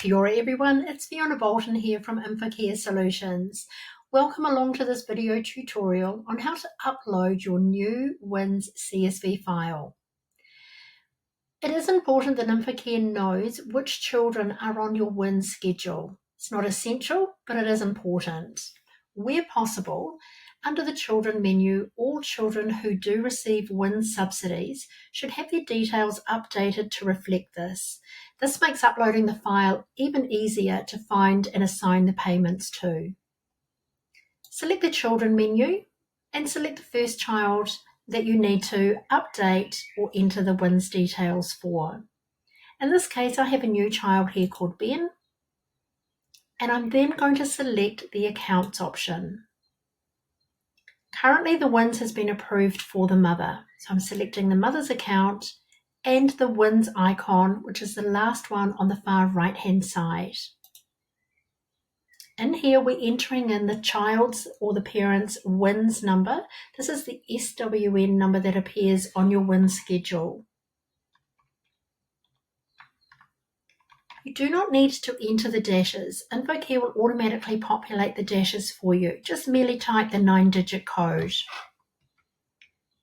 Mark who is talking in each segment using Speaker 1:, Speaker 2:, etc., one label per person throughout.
Speaker 1: Kia ora everyone, it's Fiona Bolton here from InfoCare Solutions. Welcome along to this video tutorial on how to upload your new WINZ.csv file. It is important that InfoCare knows which children are on your WINZ schedule. It's not essential, but it is important. Where possible, under the Children menu, all children who do receive WINZ subsidies should have their details updated to reflect this. This makes uploading the file even easier to find and assign the payments to. Select the Children menu and select the first child that you need to update or enter the WINZ details for. In this case, I have a new child here called Ben, and I'm then going to select the Accounts option. Currently, the WINZ has been approved for the mother, so I'm selecting the mother's account and the WINZ icon, which is the last one on the far right-hand side. In here, we're entering in the child's or the parent's WINZ number. This is the SWN number that appears on your WINZ schedule. You do not need to enter the dashes. InfoCare will automatically populate the dashes for you. Just merely type the 9-digit code.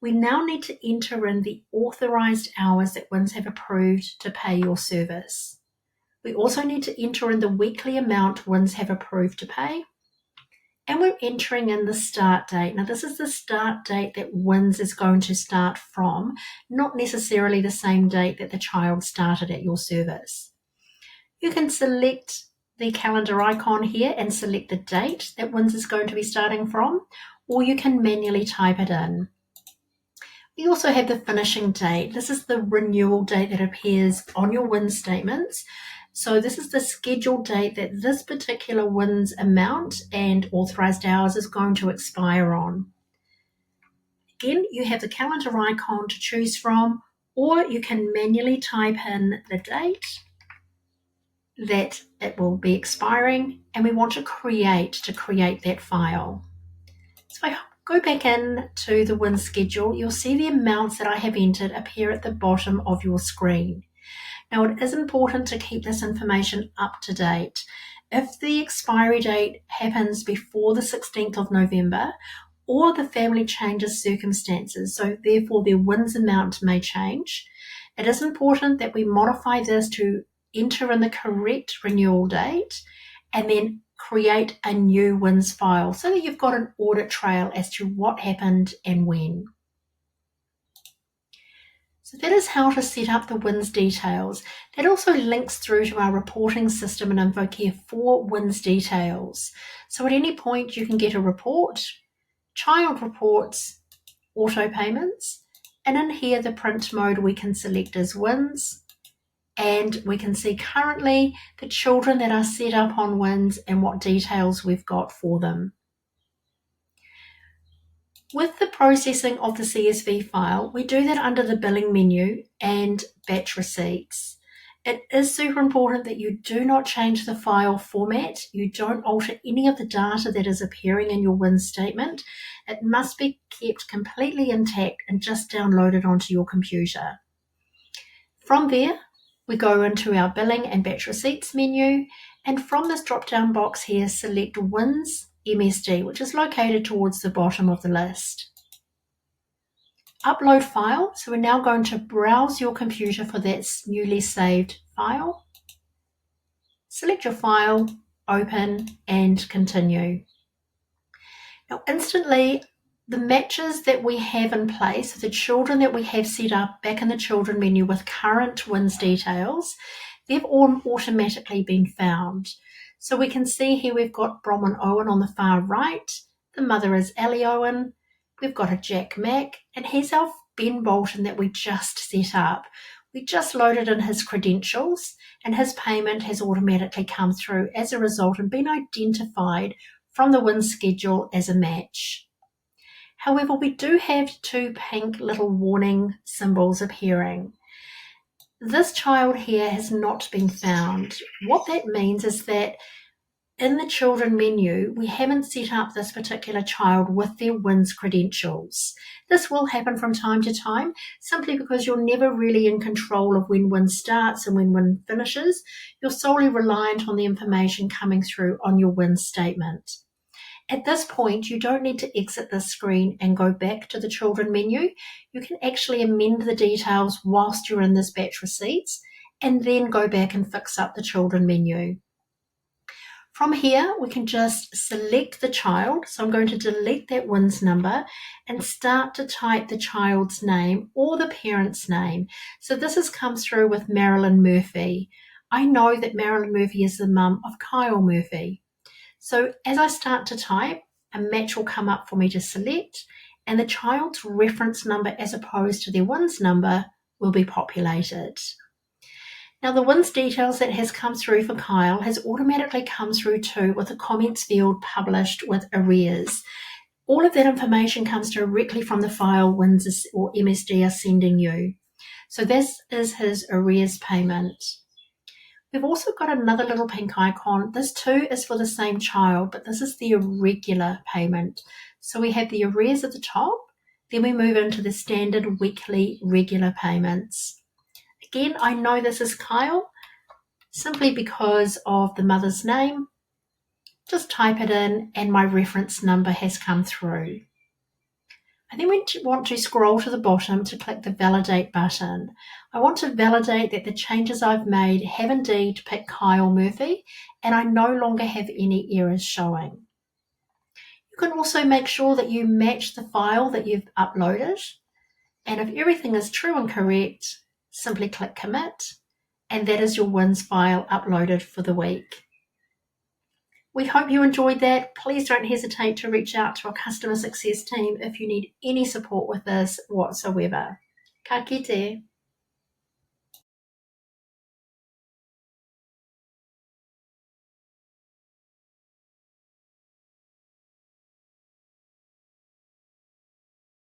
Speaker 1: We now need to enter in the authorised hours that WINZ have approved to pay your service. We also need to enter in the weekly amount WINZ have approved to pay. And we're entering in the start date. Now, this is the start date that WINZ is going to start from, not necessarily the same date that the child started at your service. You can select the calendar icon here and select the date that WINZ is going to be starting from, or you can manually type it in. We also have the finishing date. This is the renewal date that appears on your WINZ statements. So this is the scheduled date that this particular WINZ amount and authorised hours is going to expire on. Again, you have the calendar icon to choose from, or you can manually type in the date that it will be expiring, and we want to create that file. So if I go back in to the WINZ schedule, you'll see the amounts that I have entered appear at the bottom of your screen. Now, it is important to keep this information up to date. If the expiry date happens before the 16th of November, or the family changes circumstances, so therefore their WINZ amount may change, it is important that we modify this to enter in the correct renewal date and then create a new WINZ file so that you've got an audit trail as to what happened and when. So that is how to set up the WINZ details. That also links through to our reporting system in InfoCare for WINZ details. So at any point you can get a report, child reports, auto payments, and in here the print mode we can select as WINZ, and we can see currently the children that are set up on WINZ and what details we've got for them. With the processing of the CSV file, we do that under the billing menu and batch receipts. It is super important that you do not change the file format. You don't alter any of the data that is appearing in your WINZ statement. It must be kept completely intact and just downloaded onto your computer. From there, we go into our billing and batch receipts menu, and from this drop-down box here, select WINZ MSD, which is located towards the bottom of the list. Upload file, so we're now going to browse your computer for that newly saved file. Select your file, open, and continue. Now, instantly, the matches that we have in place, the children that we have set up back in the Children menu with current WINZ details, they've all automatically been found. So we can see here we've got Bronwyn Owen on the far right. The mother is Ellie Owen. We've got a Jack Mack, and here's our Ben Bolton that we just set up. We just loaded in his credentials, and his payment has automatically come through as a result and been identified from the WINZ schedule as a match. However, we do have two pink little warning symbols appearing. This child here has not been found. What that means is that in the children menu, we haven't set up this particular child with their WINZ credentials. This will happen from time to time, simply because you're never really in control of when WINZ starts and when WINZ finishes. You're solely reliant on the information coming through on your WINZ statement. At this point, you don't need to exit this screen and go back to the children menu. You can actually amend the details whilst you're in this batch receipts and then go back and fix up the children menu. From here, we can just select the child. So I'm going to delete that WINZ number and start to type the child's name or the parent's name. So this has come through with Marilyn Murphy. I know that Marilyn Murphy is the mum of Kyle Murphy. So as I start to type, a match will come up for me to select, and the child's reference number as opposed to their WINZ number will be populated. Now the WINZ details that has come through for Kyle has automatically come through too with a comments field published with arrears. All of that information comes directly from the file WINZ or MSD are sending you. So this is his arrears payment. We've also got another little pink icon. This too is for the same child, but this is the irregular payment. So we have the arrears at the top, then we move into the standard weekly regular payments. Again, I know this is Kyle simply because of the mother's name. Just type it in and my reference number has come through. I then want to scroll to the bottom to click the Validate button. I want to validate that the changes I've made have indeed picked Kyle Murphy and I no longer have any errors showing. You can also make sure that you match the file that you've uploaded, and if everything is true and correct, simply click Commit, and that is your WINZ file uploaded for the week. We hope you enjoyed that. Please don't hesitate to reach out to our customer success team if you need any support with this whatsoever. Ka kite.